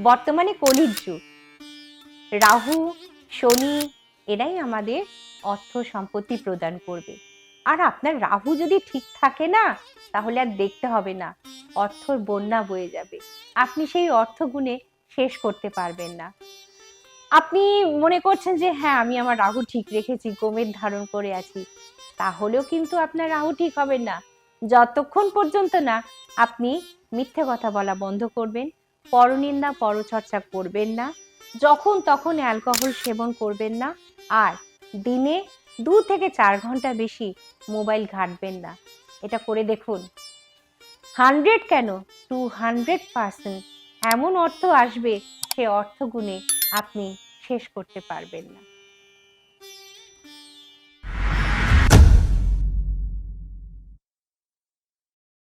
বর্তমানে কলির যুগ। রাহু, শনি এরাই আমাদের অর্থ সম্পত্তি প্রদান করবে। আর আপনার রাহু যদি ঠিক থাকে না, তাহলে আর দেখতে হবে না, অর্থর বন্যা বয়ে যাবে। আপনি সেই অর্থ গুণে শেষ করতে পারবেন না। আপনি মনে করছেন যে হ্যাঁ, আমি আমার রাহু ঠিক রেখেছি, গোমের ধারণ করে আছি, তাহলেও কিন্তু আপনার রাহু ঠিক হবে না। যতক্ষণ পর্যন্ত না আপনি মিথ্যে কথা বলা বন্ধ করবেন, পরনিন্দা পরচর্চা করবেন না, যখন তখন অ্যালকোহল সেবন করবেন না, আর দিনে 2 থেকে 4 ঘন্টা বেশি মোবাইল ঘাঁটবেন না। এটা করে দেখুন, 100 কেন, 200% এমন অর্থ আসবে, সে অর্থ গুণে আপনি শেষ করতে পারবেন না।